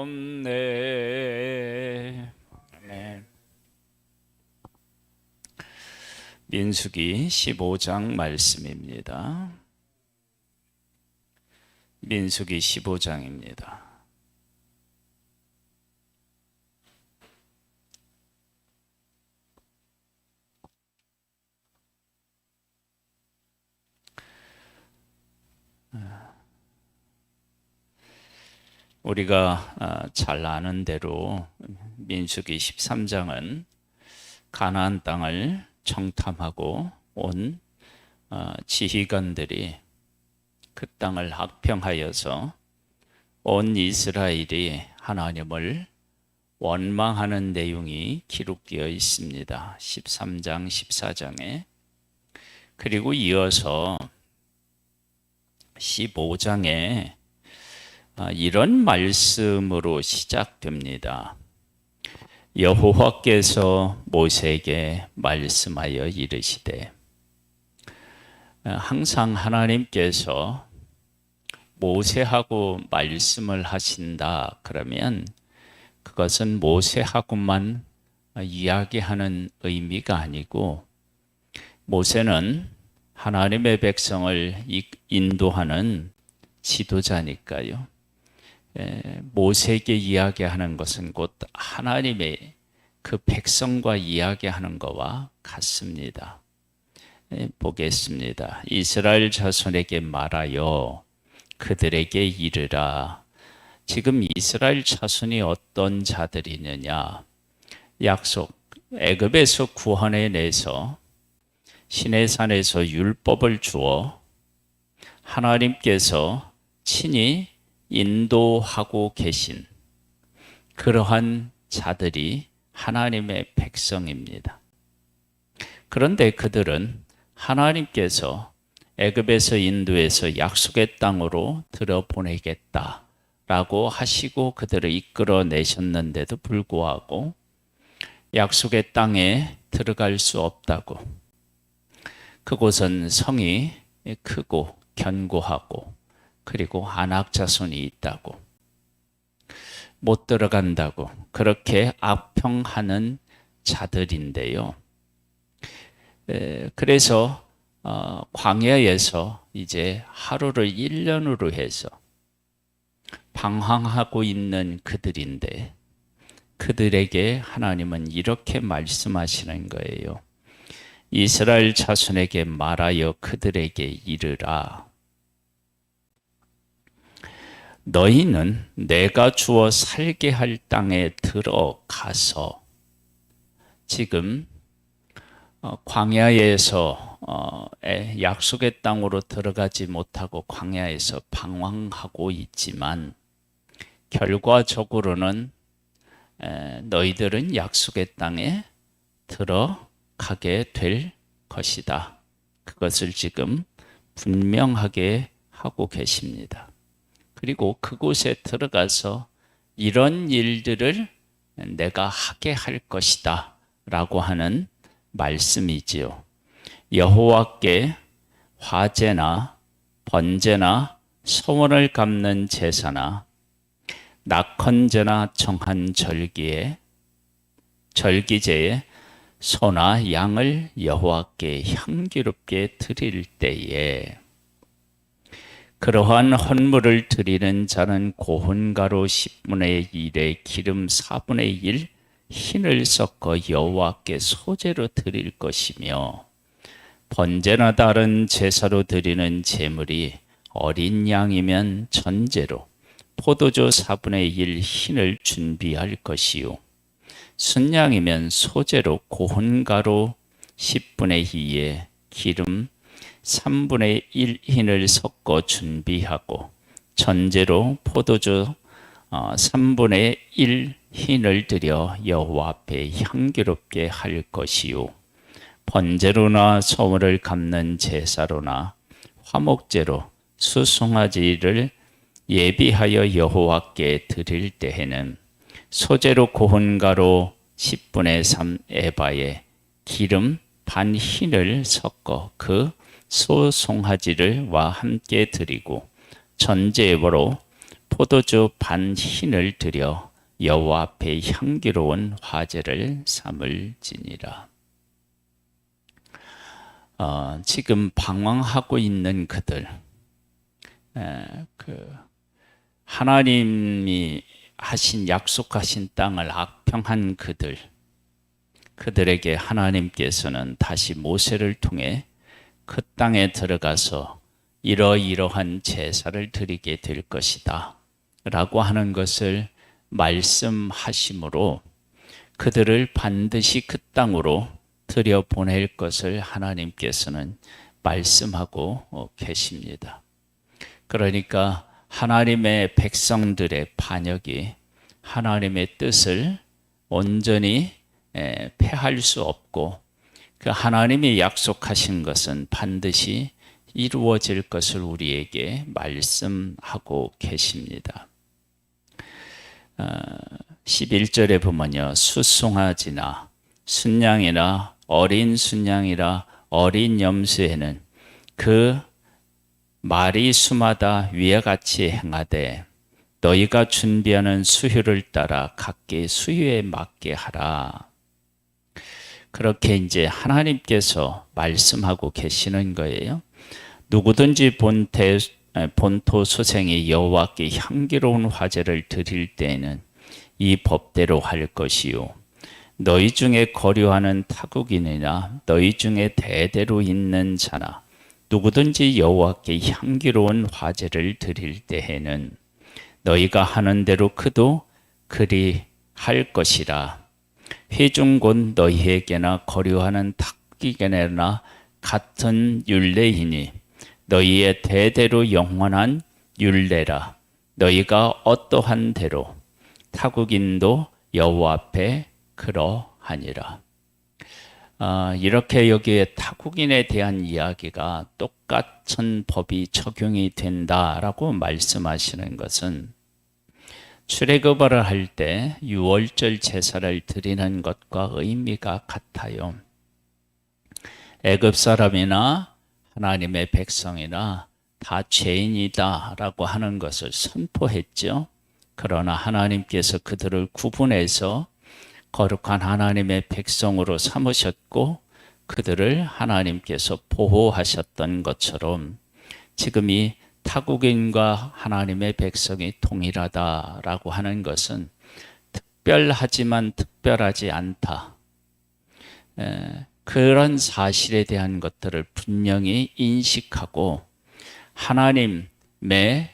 없네. 아멘. 민수기 15장 말씀입니다. 민수기 15장입니다. 우리가 잘 아는 대로 민수기 13장은 가나안 땅을 청탐하고 온 지휘관들이 그 땅을 학평하여서 온 이스라엘이 하나님을 원망하는 내용이 기록되어 있습니다. 13장, 14장에. 그리고 이어서 15장에 이런 말씀으로 시작됩니다. 여호와께서 모세에게 말씀하여 이르시되, 항상 하나님께서 모세하고 말씀을 하신다 그러면 그것은 모세하고만 이야기하는 의미가 아니고, 모세는 하나님의 백성을 인도하는 지도자니까요. 모세에게 이야기하는 것은 곧 하나님의 그 백성과 이야기하는 것과 같습니다. 보겠습니다. 이스라엘 자손에게 말하여 그들에게 이르라. 지금 이스라엘 자손이 어떤 자들이느냐? 약속, 애굽에서 구원해 내서 시내산에서 율법을 주어 하나님께서 친히 인도하고 계신 그러한 자들이 하나님의 백성입니다. 그런데 그들은 하나님께서 애굽에서 인도해서 약속의 땅으로 들여보내겠다라고 하시고 그들을 이끌어내셨는데도 불구하고 약속의 땅에 들어갈 수 없다고, 그곳은 성이 크고 견고하고 그리고 안악 자손이 있다고, 못 들어간다고 그렇게 악평하는 자들인데요. 그래서 광야에서 이제 하루를 1년으로 해서 방황하고 있는 그들인데, 그들에게 하나님은 이렇게 말씀하시는 거예요. 이스라엘 자손에게 말하여 그들에게 이르라. 너희는 내가 주어 살게 할 땅에 들어가서, 지금 광야에서 약속의 땅으로 들어가지 못하고 광야에서 방황하고 있지만, 결과적으로는 너희들은 약속의 땅에 들어가게 될 것이다. 그것을 지금 분명하게 하고 계십니다. 그리고 그곳에 들어가서 이런 일들을 내가 하게 할 것이다 라고 하는 말씀이지요. 여호와께 화제나 번제나 소원을 갚는 제사나 낙헌제나 정한 절기제에 소나 양을 여호와께 향기롭게 드릴 때에, 그러한 헌물을 드리는 자는 고혼가루 10분의 1에 기름 4분의 1 흰을 섞어 여호와께 소제로 드릴 것이며, 번제나 다른 제사로 드리는 제물이 어린 양이면 전제로 포도주 4분의 1 흰을 준비할 것이요, 순양이면 소제로 고혼가루 10분의 2에 기름 3분의 1 흰을 섞어 준비하고, 전제로 포도주 3분의 1 흰을 드려 여호와 앞에 향기롭게 할 것이요, 번제로나 소물을 갚는 제사로나 화목제로 수송아지를 예비하여 여호와께 드릴 때에는 소제로 고혼가루 10분의 3 에바에 기름 반 흰을 섞어 그 소 송아지를와 함께 드리고, 전제로 포도주 반 흰을 들여 여호와 앞에 향기로운 화제를 삼을지니라. 지금 방황하고 있는 그들, 하나님이 하신 약속하신 땅을 악평한 그들에게 하나님께서는 다시 모세를 통해 그 땅에 들어가서 이러이러한 제사를 드리게 될 것이다 라고 하는 것을 말씀하심으로 그들을 반드시 그 땅으로 들여보낼 것을 하나님께서는 말씀하고 계십니다. 그러니까 하나님의 백성들의 반역이 하나님의 뜻을 온전히 패할 수 없고 그 하나님이 약속하신 것은 반드시 이루어질 것을 우리에게 말씀하고 계십니다. 11절에 보면요, 수송아지나 순양이나 어린 순양이라 어린 염소에는 그 말이 수마다 위와 같이 행하되 너희가 준비하는 수유를 따라 각기 수유에 맞게 하라. 그렇게 이제 하나님께서 말씀하고 계시는 거예요. 누구든지 본토 소생이 여호와께 향기로운 화제를 드릴 때에는 이 법대로 할 것이요, 너희 중에 거류하는 타국인이나 너희 중에 대대로 있는 자나 누구든지 여호와께 향기로운 화제를 드릴 때에는 너희가 하는 대로 그도 그리 할 것이라. 회중 곧 너희에게나 거류하는 타국인이나 같은 율례이니 너희의 대대로 영원한 율례라. 너희가 어떠한 대로 타국인도 여호와 앞에 그러하니라. 이렇게 여기에 타국인에 대한 이야기가 똑같은 법이 적용이 된다라고 말씀하시는 것은 출애굽을 할 때 유월절 제사를 드리는 것과 의미가 같아요. 애굽 사람이나 하나님의 백성이나 다 죄인이다라고 하는 것을 선포했죠. 그러나 하나님께서 그들을 구분해서 거룩한 하나님의 백성으로 삼으셨고 그들을 하나님께서 보호하셨던 것처럼 지금 이 타국인과 하나님의 백성이 동일하다라고 하는 것은 특별하지만 특별하지 않다. 그런 사실에 대한 것들을 분명히 인식하고 하나님의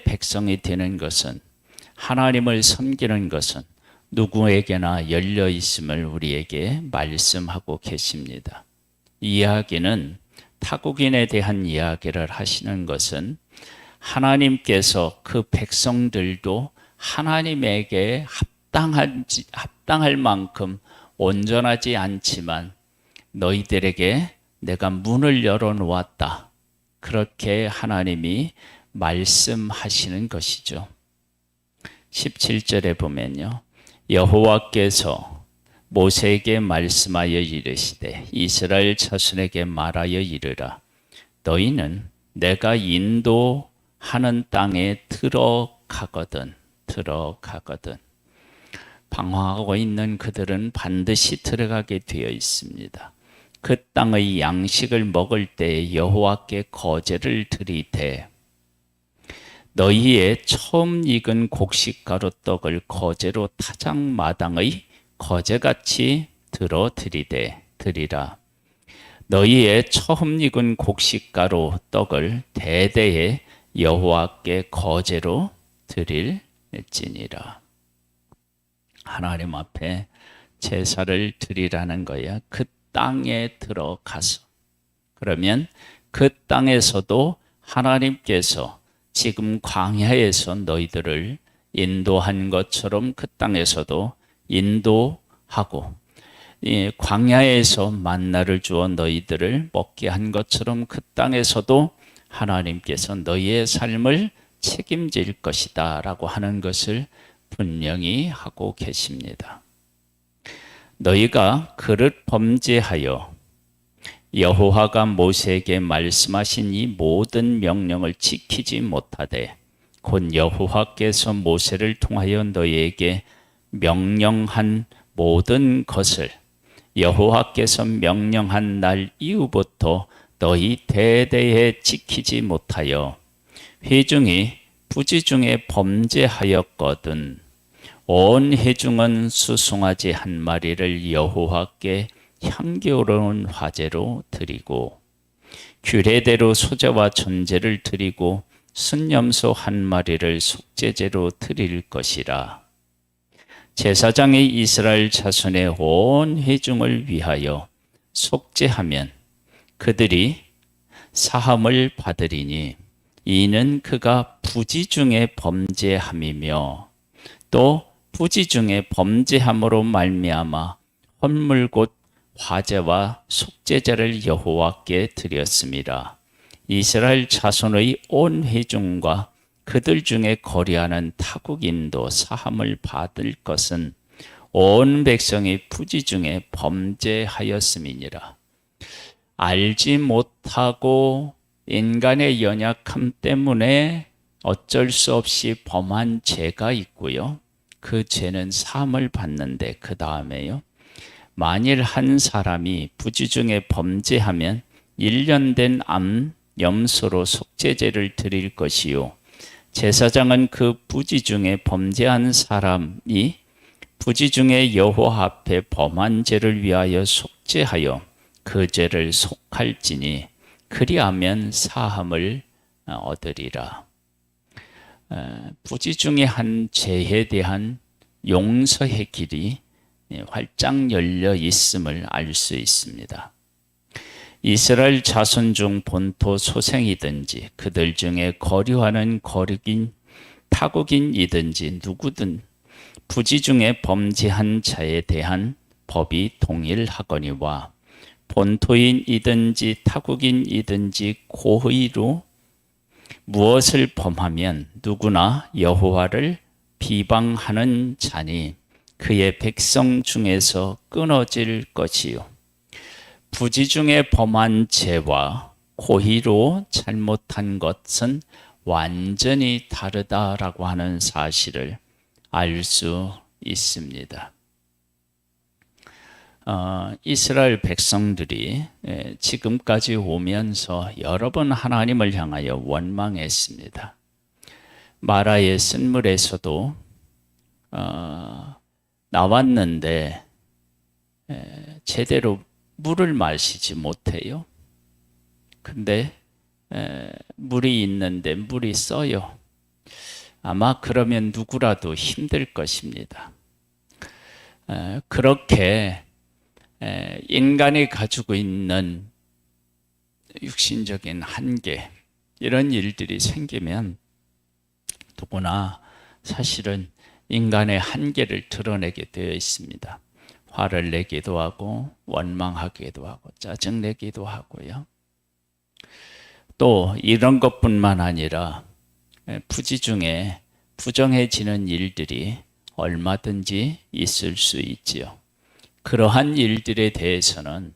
백성이 되는 것은, 하나님을 섬기는 것은 누구에게나 열려 있음을 우리에게 말씀하고 계십니다. 이 이야기는 타국인에 대한 이야기를 하시는 것은 하나님께서 그 백성들도 하나님에게 합당할 만큼 온전하지 않지만 너희들에게 내가 문을 열어놓았다. 그렇게 하나님이 말씀하시는 것이죠. 17절에 보면요, 여호와께서 모세에게 말씀하여 이르시되 이스라엘 자손에게 말하여 이르라. 너희는 내가 인도하는 땅에 들어가거든 방황하고 있는 그들은 반드시 들어가게 되어 있습니다. 그 땅의 양식을 먹을 때 여호와께 거제를 드리되 너희의 처음 익은 곡식가루 떡을 거제로 타작마당의 거제같이 들어 드리라. 너희의 처음 익은 곡식가루 떡을 대대에 여호와께 거제로 드릴지니라. 하나님 앞에 제사를 드리라는 거야. 그 땅에 들어가서. 그러면 그 땅에서도 하나님께서 지금 광야에서 너희들을 인도한 것처럼 그 땅에서도 인도하고, 광야에서 만나를 주어 너희들을 먹게 한 것처럼 그 땅에서도 하나님께서 너희의 삶을 책임질 것이다 라고 하는 것을 분명히 하고 계십니다. 너희가 그릇 범죄하여 여호와가 모세에게 말씀하신 이 모든 명령을 지키지 못하되 곧 여호와께서 모세를 통하여 너희에게 명령한 모든 것을 여호와께서 명령한 날 이후부터 너희 대대에 지키지 못하여 회중이 부지중에 범죄하였거든 온 회중은 수송아지 한 마리를 여호와께 향기로운 화제로 드리고 규례대로 소제와 전제를 드리고 순염소 한 마리를 속죄제로 드릴 것이라. 제사장이 이스라엘 자손의 온 회중을 위하여 속죄하면 그들이 사함을 받으리니 이는 그가 부지중에 범죄함이며 또 부지중에 범죄함으로 말미암아 헌물 곧 화제와 속죄제를 여호와께 드렸습니다. 이스라엘 자손의 온 회중과 그들 중에 거리하는 타국인도 사함을 받을 것은 온 백성이 부지중에 범죄하였음이니라. 알지 못하고 인간의 연약함 때문에 어쩔 수 없이 범한 죄가 있고요. 그 죄는 사함을 받는데 그 다음에요. 만일 한 사람이 부지중에 범죄하면 1년 된 암 염소로 속죄제를 드릴 것이요. 제사장은 그 부지중에 범죄한 사람이 부지중에 여호와 앞에 범한 죄를 위하여 속죄하여 그 죄를 속할지니 그리하면 사함을 얻으리라. 부지중에 한 죄에 대한 용서의 길이 활짝 열려 있음을 알 수 있습니다. 이스라엘 자손 중 본토 소생이든지 그들 중에 거류하는 거류긴 타국인이든지 누구든 부지중에 범죄한 자에 대한 법이 동일하거니와 본토인이든지 타국인이든지 고의로 무엇을 범하면 누구나 여호와를 비방하는 자니 그의 백성 중에서 끊어질 것이요. 부지중에 범한 죄와 고의로 잘못한 것은 완전히 다르다라고 하는 사실을 알 수 있습니다. 이스라엘 백성들이 지금까지 오면서 여러 번 하나님을 향하여 원망했습니다. 마라의 쓴물에서도 나왔는데 제대로 물을 마시지 못해요. 근데 물이 있는데 물이 써요. 아마 그러면 누구라도 힘들 것입니다. 그렇게 인간이 가지고 있는 육신적인 한계 이런 일들이 생기면 누구나 사실은 인간의 한계를 드러내게 되어 있습니다. 화를 내기도 하고 원망하기도 하고 짜증내기도 하고요. 또 이런 것뿐만 아니라 부지중에 부정해지는 일들이 얼마든지 있을 수 있지요. 그러한 일들에 대해서는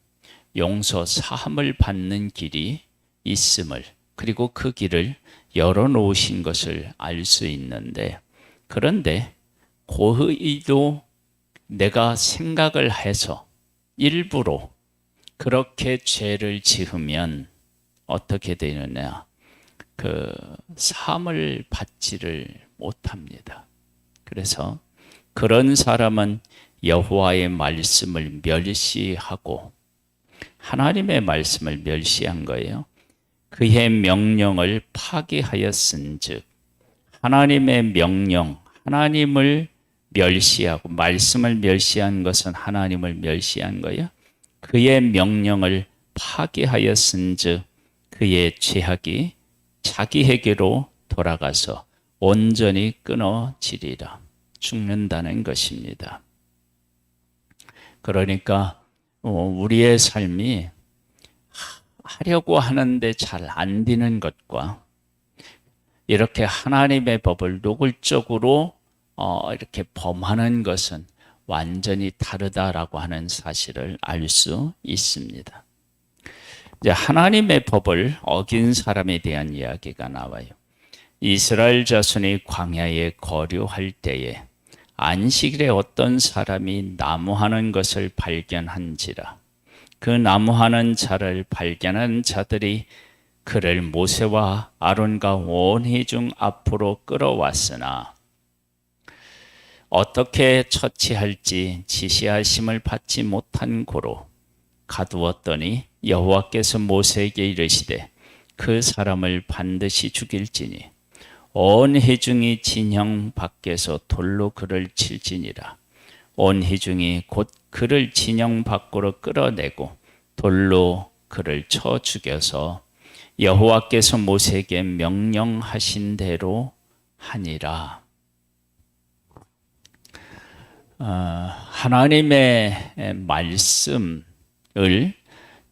용서 사함을 받는 길이 있음을 그리고 그 길을 열어놓으신 것을 알 수 있는데 그런데 고의도 내가 생각을 해서 일부러 그렇게 죄를 지으면 어떻게 되느냐? 그 사함을 받지를 못합니다. 그래서 그런 사람은 여호와의 말씀을 멸시하고 하나님의 말씀을 멸시한 거예요. 그의 명령을 파기하였은즉 하나님의 명령, 하나님을 멸시하고 말씀을 멸시한 것은 하나님을 멸시한 거예요. 그의 명령을 파기하였은즉 그의 죄악이 자기에게로 돌아가서 온전히 끊어지리라. 죽는다는 것입니다. 그러니까 우리의 삶이 하려고 하는데 잘 안 되는 것과 이렇게 하나님의 법을 노골적으로 이렇게 범하는 것은 완전히 다르다라고 하는 사실을 알 수 있습니다. 이제 하나님의 법을 어긴 사람에 대한 이야기가 나와요. 이스라엘 자손이 광야에 거류할 때에 안식일에 어떤 사람이 나무하는 것을 발견한지라. 그 나무하는 자를 발견한 자들이 그를 모세와 아론과 온 회중 앞으로 끌어왔으나 어떻게 처치할지 지시하심을 받지 못한 고로 가두었더니 여호와께서 모세에게 이르시되 그 사람을 반드시 죽일지니 온 회중이 진영 밖에서 돌로 그를 칠지니라. 온 회중이 곧 그를 진영 밖으로 끌어내고 돌로 그를 쳐 죽여서 여호와께서 모세에게 명령하신 대로 하니라. 하나님의 말씀을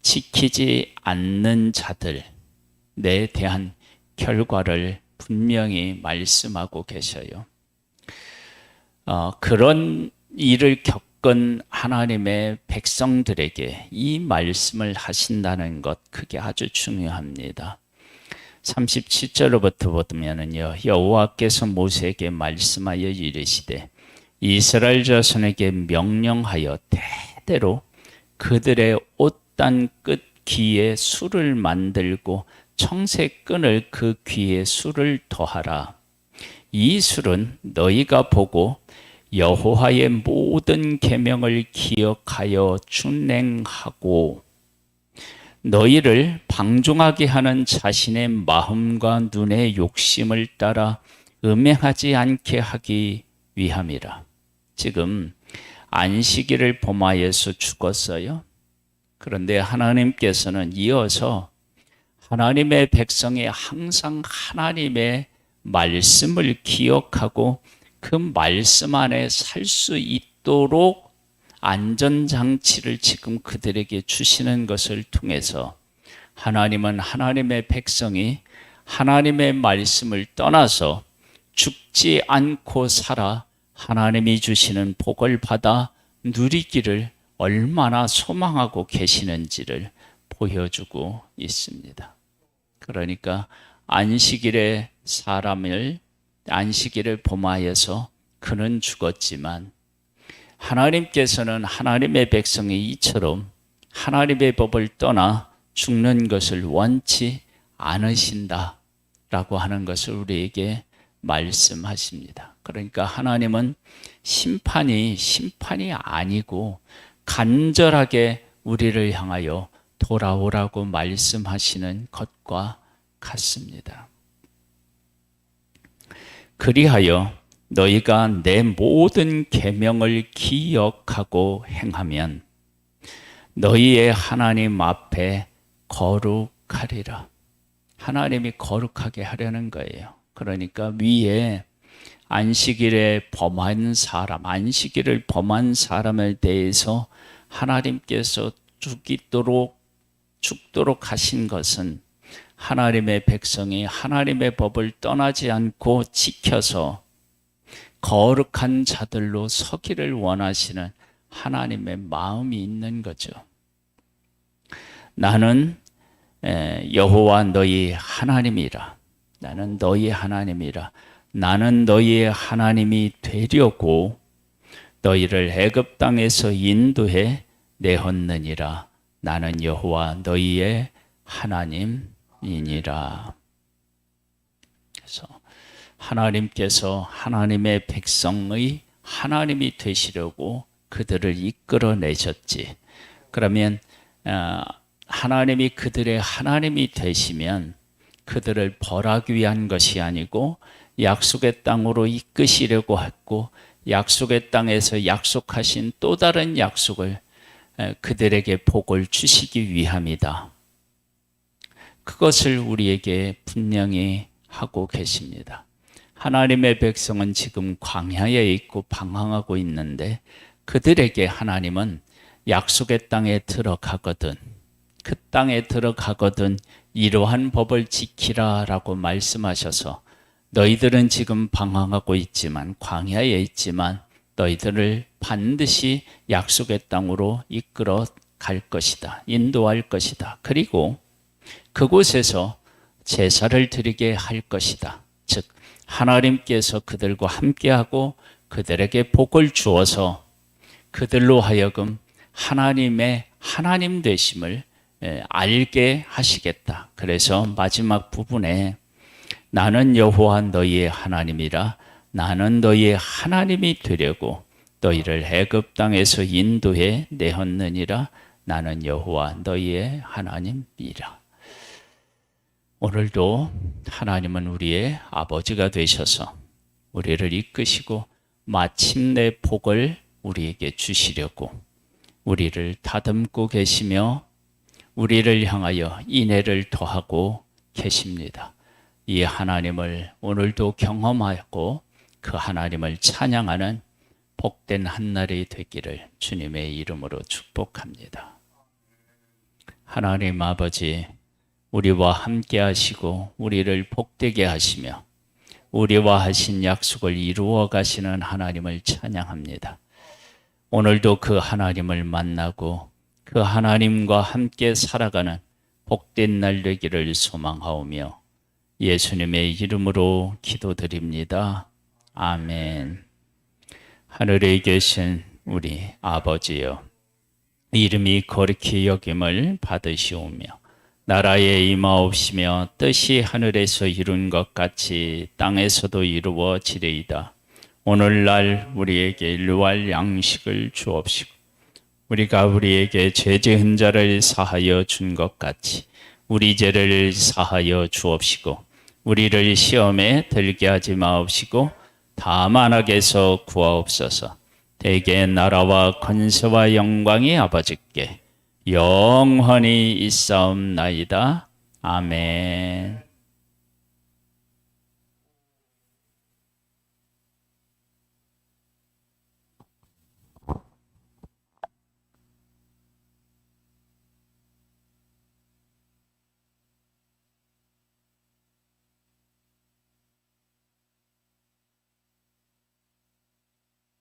지키지 않는 자들에 대한 결과를 분명히 말씀하고 계셔요. 그런 일을 겪은 하나님의 백성들에게 이 말씀을 하신다는 것, 그게 아주 중요합니다. 37절로부터 보면은요, 여호와께서 모세에게 말씀하여 이르시되 이스라엘 자손에게 명령하여 대대로 그들의 옷단 끝 귀에 술을 만들고 청새끈을 그 귀에 술을 더하라. 이 술은 너희가 보고 여호와의 모든 계명을 기억하여 준행하고 너희를 방종하게 하는 자신의 마음과 눈의 욕심을 따라 음행하지 않게 하기 위함이라. 지금 안식일을 범하여서 죽었어요. 그런데 하나님께서는 이어서 하나님의 백성이 항상 하나님의 말씀을 기억하고 그 말씀 안에 살 수 있도록 안전장치를 지금 그들에게 주시는 것을 통해서 하나님은 하나님의 백성이 하나님의 말씀을 떠나서 죽지 않고 살아 하나님이 주시는 복을 받아 누리기를 얼마나 소망하고 계시는지를 보여주고 있습니다. 그러니까 안식일에 안식일을 범하여서 그는 죽었지만 하나님께서는 하나님의 백성이 이처럼 하나님의 법을 떠나 죽는 것을 원치 않으신다라고 하는 것을 우리에게 말씀하십니다. 그러니까 하나님은 심판이 아니고 간절하게 우리를 향하여 돌아오라고 말씀하시는 것과 같습니다. 그리하여 너희가 내 모든 계명을 기억하고 행하면 너희의 하나님 앞에 거룩하리라. 하나님이 거룩하게 하려는 거예요. 그러니까 위에 안식일을 범한 사람에 대해서 하나님께서 죽도록 하신 것은 하나님의 백성이 하나님의 법을 떠나지 않고 지켜서 거룩한 자들로 서기를 원하시는 하나님의 마음이 있는 거죠. 나는 여호와 너희 하나님이라. 나는 너희 하나님이라. 나는 너희의 하나님이 되려고 너희를 애굽 땅에서 인도해 내었느니라. 나는 여호와 너희의 하나님이니라. 그래서 하나님께서 하나님의 백성의 하나님이 되시려고 그들을 이끌어내셨지. 그러면 하나님이 그들의 하나님이 되시면 그들을 벌하기 위한 것이 아니고 약속의 땅으로 이끄시려고 했고 약속의 땅에서 약속하신 또 다른 약속을 그들에게 복을 주시기 위함이다. 그것을 우리에게 분명히 하고 계십니다. 하나님의 백성은 지금 광야에 있고 방황하고 있는데 그들에게 하나님은 약속의 땅에 들어가거든 그 땅에 들어가거든 이러한 법을 지키라라고 말씀하셔서 너희들은 지금 방황하고 있지만 광야에 있지만 너희들을 반드시 약속의 땅으로 이끌어 갈 것이다. 인도할 것이다. 그리고 그곳에서 제사를 드리게 할 것이다. 즉 하나님께서 그들과 함께하고 그들에게 복을 주어서 그들로 하여금 하나님의 하나님 되심을 알게 하시겠다. 그래서 마지막 부분에 나는 여호와 너희의 하나님이라 나는 너희의 하나님이 되려고 너희를 애굽 땅에서 인도해 내었느니라 나는 여호와 너희의 하나님이라. 오늘도 하나님은 우리의 아버지가 되셔서 우리를 이끄시고 마침내 복을 우리에게 주시려고 우리를 다듬고 계시며 우리를 향하여 인애를 더하고 계십니다. 이 하나님을 오늘도 경험하고 그 하나님을 찬양하는 복된 한날이 되기를 주님의 이름으로 축복합니다. 하나님 아버지, 우리와 함께 하시고 우리를 복되게 하시며 우리와 하신 약속을 이루어 가시는 하나님을 찬양합니다. 오늘도 그 하나님을 만나고 그 하나님과 함께 살아가는 복된 날 되기를 소망하오며 예수님의 이름으로 기도드립니다. 아멘. 하늘에 계신 우리 아버지여, 이름이 거룩히 여김을 받으시오며 나라에 임하옵시며 뜻이 하늘에서 이룬 것 같이 땅에서도 이루어지리이다. 오늘날 우리에게 일용할 양식을 주옵시고 우리가 우리에게 죄 지은 자를 사하여 준 것 같이 우리 죄를 사하여 주옵시고 우리를 시험에 들게 하지 마옵시고 다만 악에서 구하옵소서. 대개 나라와 권세와 영광이 아버지께 영원히 있사옵나이다. 아멘.